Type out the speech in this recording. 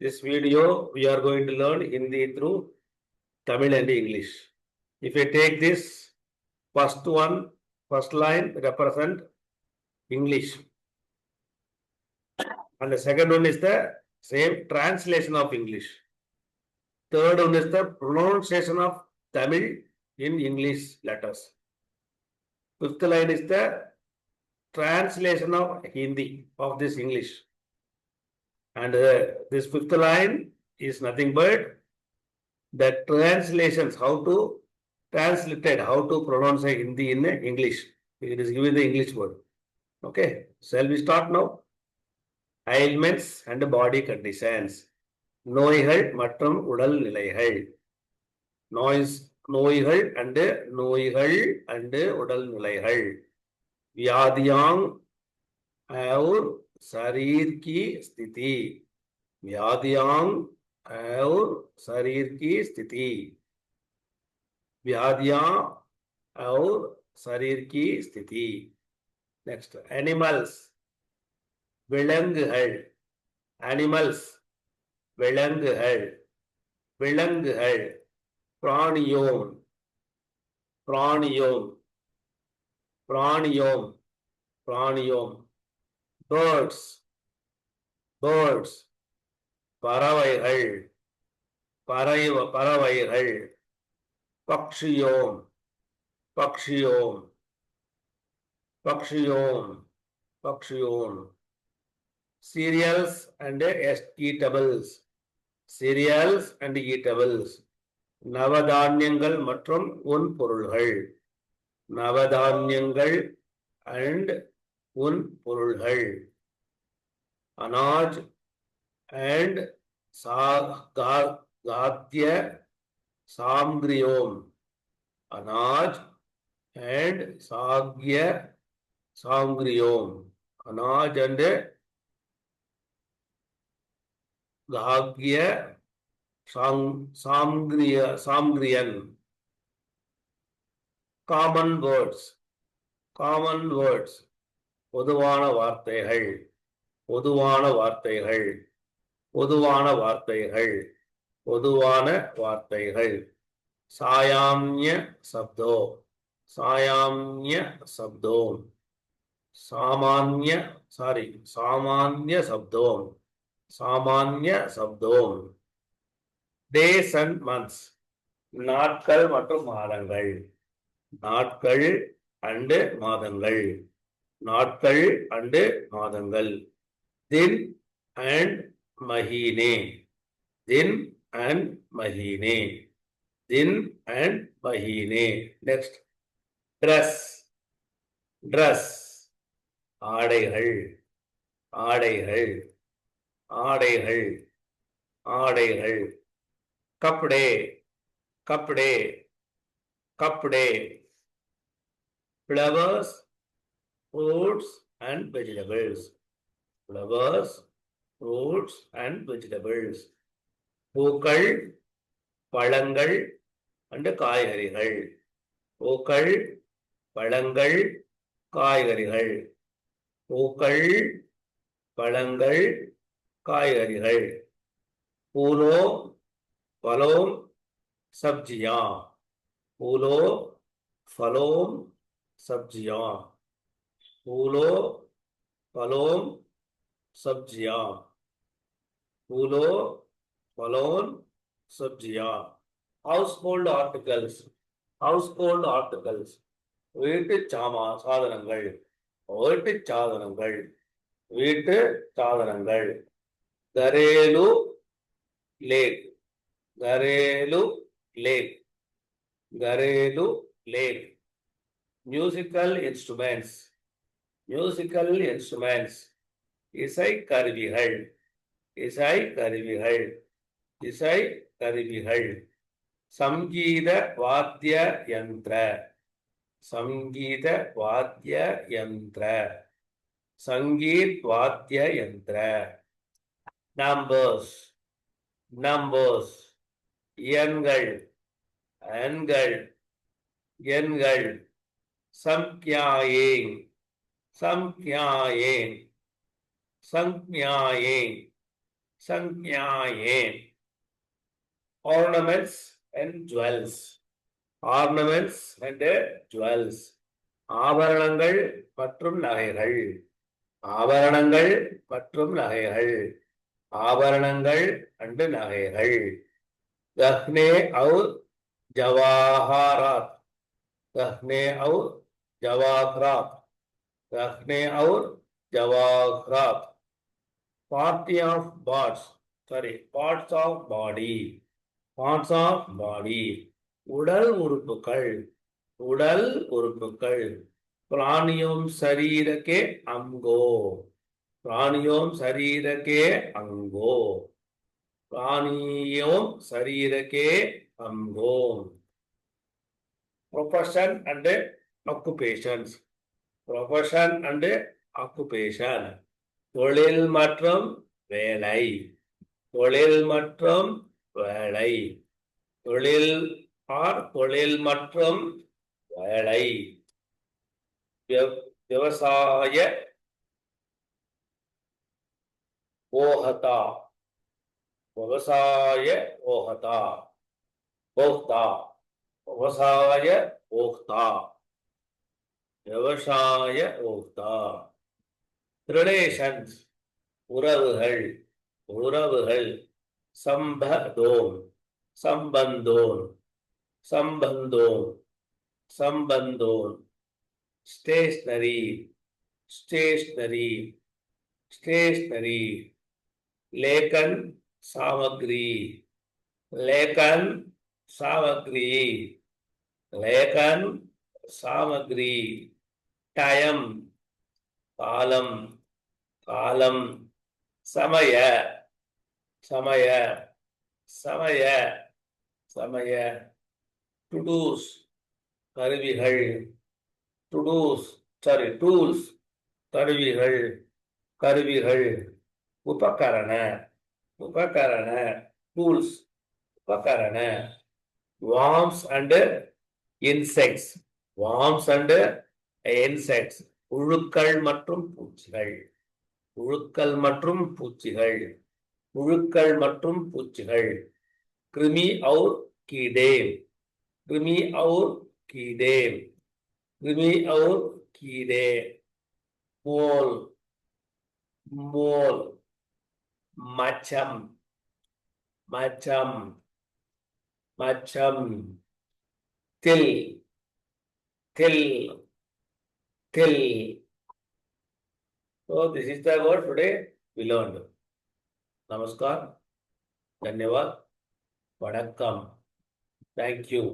This video we are going to learn Hindi through Tamil and English. If I take this first line represent English, and the second one is the same translation of English. Third one is the pronunciation of Tamil in English letters. Fifth line is the translation of Hindi of this English. And this fifth line is nothing but the translations, how to translate, how to pronounce Hindi in English. It is given the English word. Okay, shall we start now? Ailments and body conditions. நோய்கள் மற்றும் உடல் நிலைகள். நோய்கள் and உடல் நிலைகள். வியாதியாங் और शरीर की स्थिति. व्याधियां और शरीर की स्थिति. व्याधियां और शरीर की स्थिति. Next animals. विलंगुகள். एनिमल्स. विलंगुகள். विलंगुகள். प्राणियों. प्राणियों. प्राणियों. प्राणियों. birds. birds. பறவைகள். பறவைகள். பக்ஷியோं. பக்ஷியோं. பக்ஷியோं. பக்ஷியோं. cereals and eatables. cereals and eatables. நவதானியங்கள் மற்றும் உன்பொருள்கள். நவதானியங்கள் and உன்பொருள்கள். अनाज and खाद्य सामग्रियों. अनाज and खाद्य सामग्रियों. अनाज and खाद्य सामग्रियन. common words. common words. பொதுவான வார்த்தைகள். பொதுவான வார்த்தைகள். பொதுவான வார்த்தைகள். பொதுவான வார்த்தைகள். சாயாம்ய சப்தோ. சாயாம்ய சப்தோ. சாமான்ய சாமான்ய சப்தோ. சாமான்ய சப்தோ. days and months. நாட்கள் மற்றும் மாதங்கள். நாட்கள் and மாதங்கள். நாட்கள் and மாதங்கள். दिन and महीने. दिन and महीने. दिन and महीने. next dress. dress. ஆடைகள். ஆடைகள். ஆடைகள். ஆடைகள். कपड़े. कपड़े. कपड़े. flowers, fruits and vegetables. flowers, fruits and vegetables. பூக்கள், பழங்கள் and காய்கறிகள். பூக்கள், பழங்கள், காய்கறிகள். பூக்கள், பழங்கள், காய்கறிகள். फूलों, फलों, सब्जियां. फूलों, फलों, सब्जियां. फूलों, फलों, सब्जियां. फूलों, फलों, सब्जियां. household articles. household articles. வீட்டு சாதனங்கள். வீட்டு சாதனங்கள். வீட்டு சாதனங்கள். घरेलू लेख. घरेलू लेख. घरेलू लेख. musical instruments. musical instruments. இசை கருவிகள். இசை கருவிகள். இசை கருவிகள். சங்கீத வாத்திய யந்திர. சங்கீத வாத்திய யந்திர. சங்கீத் வாத்திய யந்திர. numbers. numbers. எண்கள். எண்கள். எண்கள். संख्याएं. संख्याएं. संख्याएं. Sanjnaye. Ornaments and jewels. Ornaments and jewels. ஆபரணங்கள் மற்றும் நகைகள். ஆபரணங்கள் மற்றும் நகைகள். ஆபரணங்கள் and நகைகள். गहने और जवाहरात. गहने और जवाहरात. गहने और जवाहरात. Party of parts. Sorry, parts of body. Parts of body. உடல் உறுப்புகள். உடல் உறுப்புகள். प्राणियों शरीर के अंगों. प्राणियों शरीर के अंगों. प्राणियों शरीर के अंगों. Profession and occupations. Profession and occupation. தொழில் மற்றும் வேலை. தொழில் மற்றும் வேலை. தொழில் தொழில் மற்றும் வேலை. व्यवसाय ओहता. व्यवसाय ओहता. ओहता. व्यवसाय ओहता. व्यवसाय ओहता. रिलेशंस. उறவுகள். उறவுகள். संबंधों. संबंधों. संबंधों. संबंधों. Stationery. Stationery. Stationery. लेखन सामग्री. लेखन सामग्री. लेखन सामग्री. टाइम. कालम. कालम. समय. समय. समय. समय. टूडूस. கருவிகள். टूडूस. sorry, tools. கருவிகள். கருவிகள். उपकरण. उपकरण. tools. उपकरण. worms and insects. worms and insects. புழுக்கள் மற்றும் பூச்சிகள். புழுக்கள் மற்றும் பூச்சிகள். புழுக்கள் மற்றும் பூச்சிகள். कृमि और कीड़े. कृमि और कीड़े. कृमि और कीड़े. मोल. मोल. मच्छम. मच्छम. मच्छम. तिल. तिल. तिल. So this is the word today we learned. Namaskar. धन्यवाद. वणक्कम. Thank you.